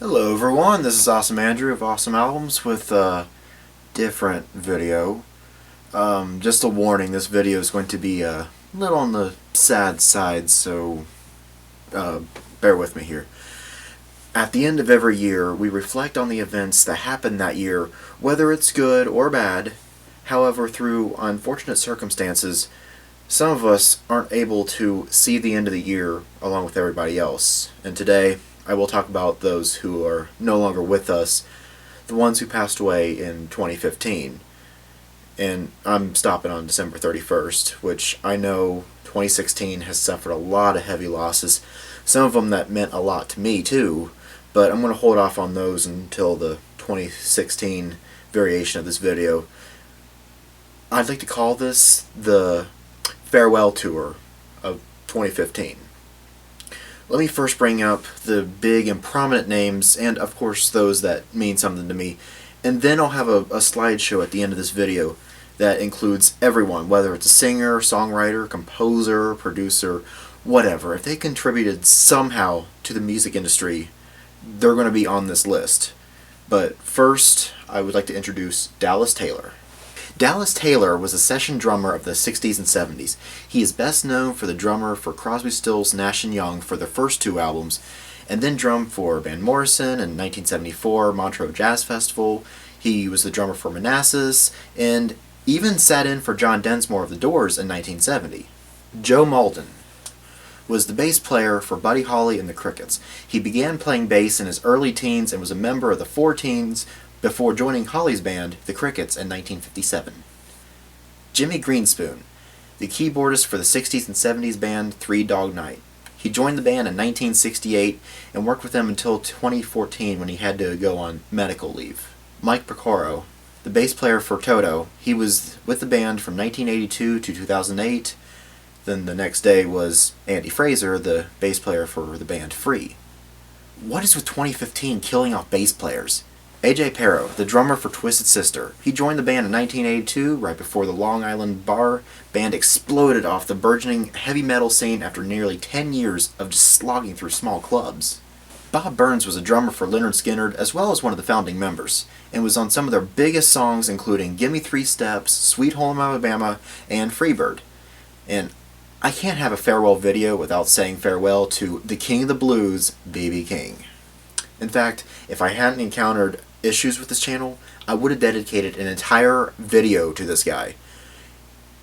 Hello everyone, this is Awesome Andrew of Awesome Albums with a different video. Just a warning, this video is going to be a little on the sad side, so bear with me here. At the end of every year, we reflect on the events that happened that year, whether it's good or bad. However, through unfortunate circumstances, some of us aren't able to see the end of the year along with everybody else. And today, I will talk about those who are no longer with us, the ones who passed away in 2015. And I'm stopping on December 31st, which I know 2016 has suffered a lot of heavy losses, some of them that meant a lot to me too, but I'm going to hold off on those until the 2016 variation of this video. I'd like to call this the farewell tour of 2015. Let me first bring up the big and prominent names, and of course those that mean something to me, and then I'll have a slideshow at the end of this video that includes everyone, whether it's a singer, songwriter, composer, producer, whatever. If they contributed somehow to the music industry, they're going to be on this list. But first, I would like to introduce Dallas Taylor. Dallas Taylor was a session drummer of the 60s and 70s. He is best known for the drummer for Crosby, Stills, Nash & Young for their first two albums, and then drummed for Van Morrison in 1974 Montreux Jazz Festival. He was the drummer for Manassas, and even sat in for John Densmore of The Doors in 1970. Joe Malden was the bass player for Buddy Holly and the Crickets. He began playing bass in his early teens and was a member of the Four Teens before joining Holly's band, the Crickets, in 1957. Jimmy Greenspoon, the keyboardist for the 60s and 70s band Three Dog Night. He joined the band in 1968 and worked with them until 2014 when he had to go on medical leave. Mike Porcaro, the bass player for Toto, he was with the band from 1982 to 2008. Then the next day was Andy Fraser, the bass player for the band Free. What is with 2015 killing off bass players? AJ Pero, the drummer for Twisted Sister. He joined the band in 1982, right before the Long Island Bar band exploded off the burgeoning heavy metal scene after nearly 10 years of just slogging through small clubs. Bob Burns was a drummer for Lynyrd Skynyrd as well as one of the founding members, and was on some of their biggest songs including Gimme 3 Steps, Sweet Home Alabama, and Freebird. And I can't have a farewell video without saying farewell to the King of the Blues, B.B. King. In fact, if I hadn't encountered issues with this channel, I would have dedicated an entire video to this guy.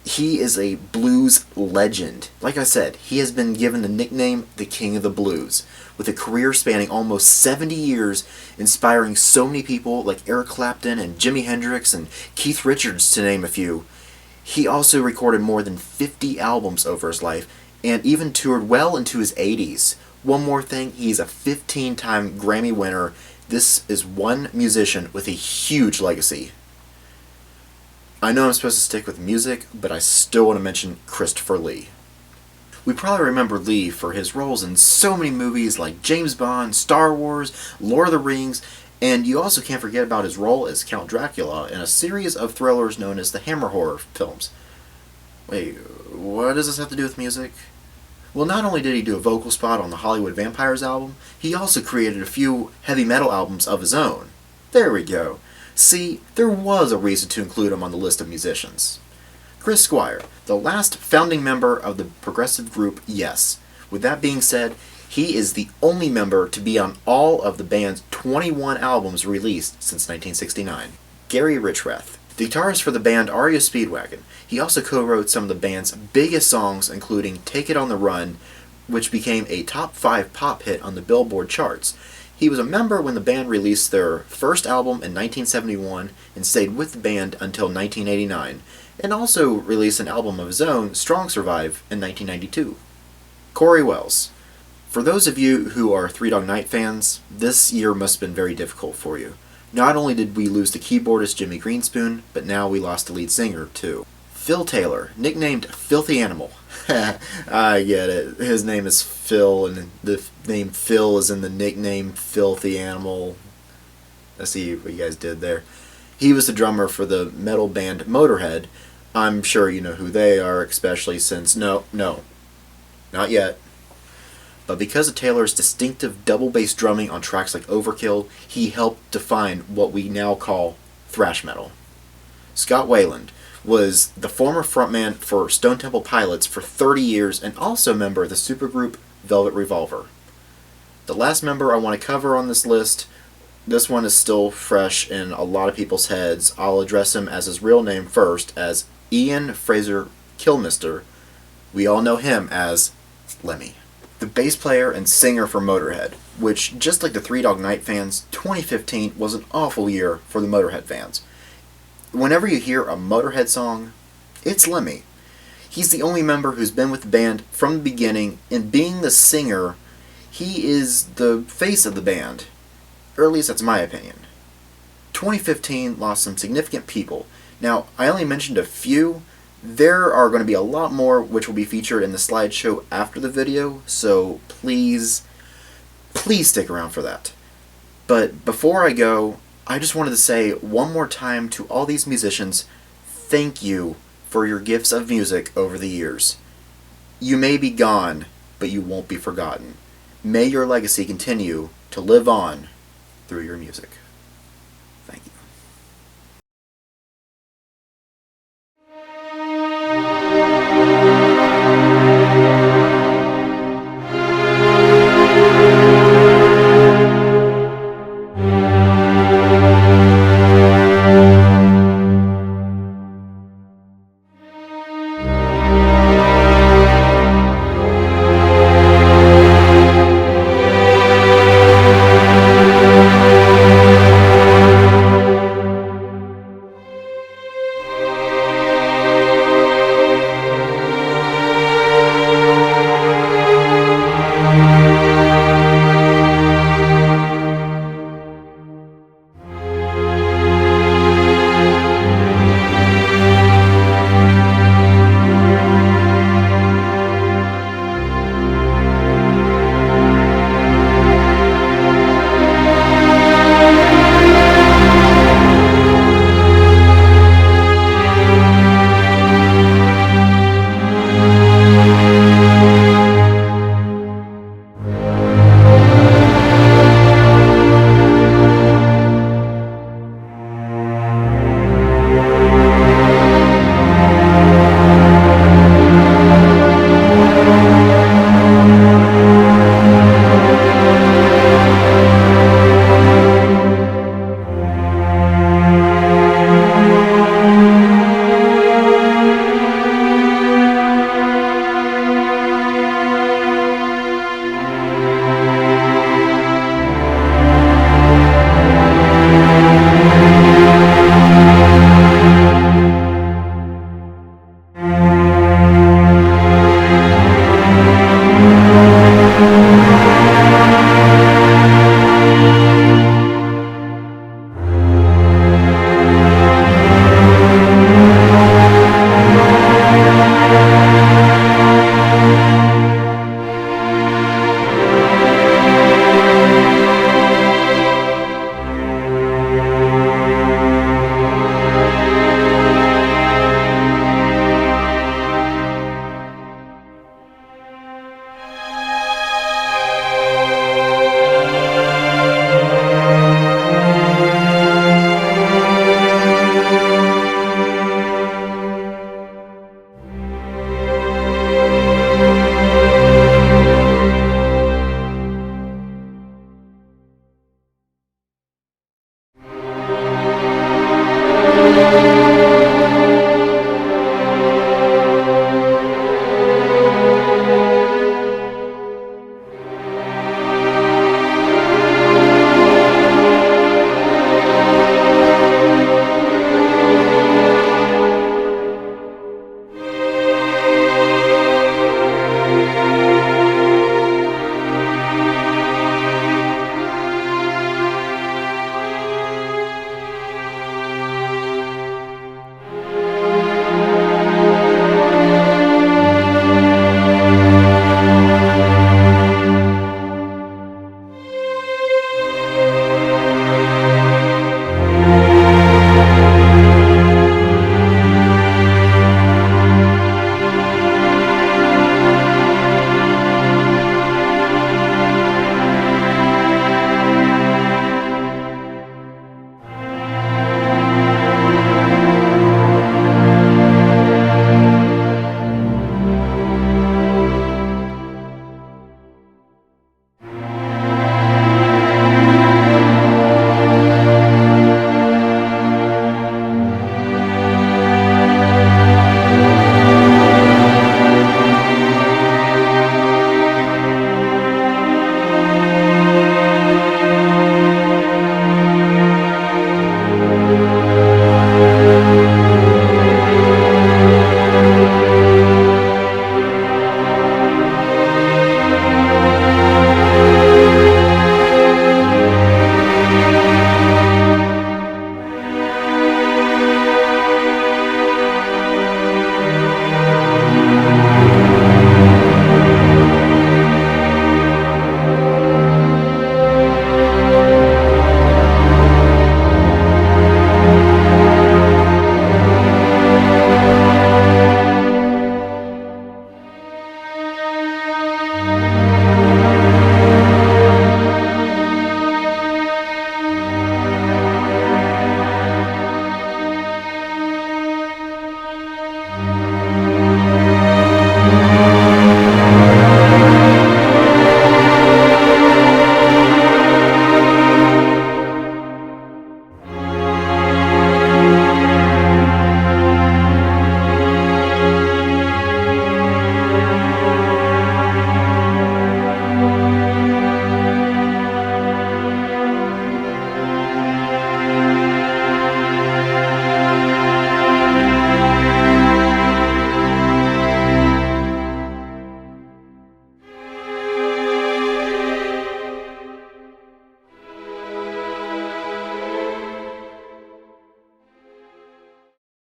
He is a blues legend. Like I said, he has been given the nickname the King of the Blues, with a career spanning almost 70 years, inspiring so many people like Eric Clapton and Jimi Hendrix and Keith Richards, to name a few. He also recorded more than 50 albums over his life, and even toured well into his 80s. One more thing, he's a 15-time Grammy winner. This is one musician with a huge legacy. I know I'm supposed to stick with music, but I still want to mention Christopher Lee. We probably remember Lee for his roles in so many movies like James Bond, Star Wars, Lord of the Rings, and you also can't forget about his role as Count Dracula in a series of thrillers known as the Hammer horror films. Wait, what does this have to do with music? Well, not only did he do a vocal spot on the Hollywood Vampires album, he also created a few heavy metal albums of his own. There we go. See, there was a reason to include him on the list of musicians. Chris Squire, the last founding member of the progressive group Yes. With that being said, he is the only member to be on all of the band's 21 albums released since 1969. Gary Richrath, the guitarist for the band REO Speedwagon. He also co-wrote some of the band's biggest songs, including Take It on the Run, which became a top 5 pop hit on the Billboard charts. He was a member when the band released their first album in 1971 and stayed with the band until 1989, and also released an album of his own, Strong Survive, in 1992. Corey Wells. For those of you who are Three Dog Night fans, this year must have been very difficult for you. Not only did we lose the keyboardist Jimmy Greenspoon, but now we lost the lead singer too. Phil Taylor, nicknamed Filthy Animal. I get it. His name is Phil, and the name Phil is in the nickname Filthy Animal. I see what you guys did there. He was the drummer for the metal band Motorhead. I'm sure you know who they are, especially since... No, not yet. but because of Taylor's distinctive double bass drumming on tracks like Overkill, he helped define what we now call thrash metal. Scott Weiland was the former frontman for Stone Temple Pilots for 30 years and also a member of the supergroup Velvet Revolver. The last member I want to cover on this list, this one is still fresh in a lot of people's heads. I'll address him as his real name first, as Ian Fraser Kilmister. We all know him as Lemmy. The bass player and singer for Motorhead, which, just like the Three Dog Night fans, 2015 was an awful year for the Motorhead fans. Whenever you hear a Motorhead song, it's Lemmy. He's the only member who's been with the band from the beginning, and being the singer, he is the face of the band. Or at least that's my opinion. 2015 lost some significant people. Now, I only mentioned a few. There are going to be a lot more which will be featured in the slideshow after the video, so please stick around for that. But before I go, I just wanted to say one more time to all these musicians, thank you for your gifts of music over the years. You may be gone, but you won't be forgotten. May your legacy continue to live on through your music. Thank you.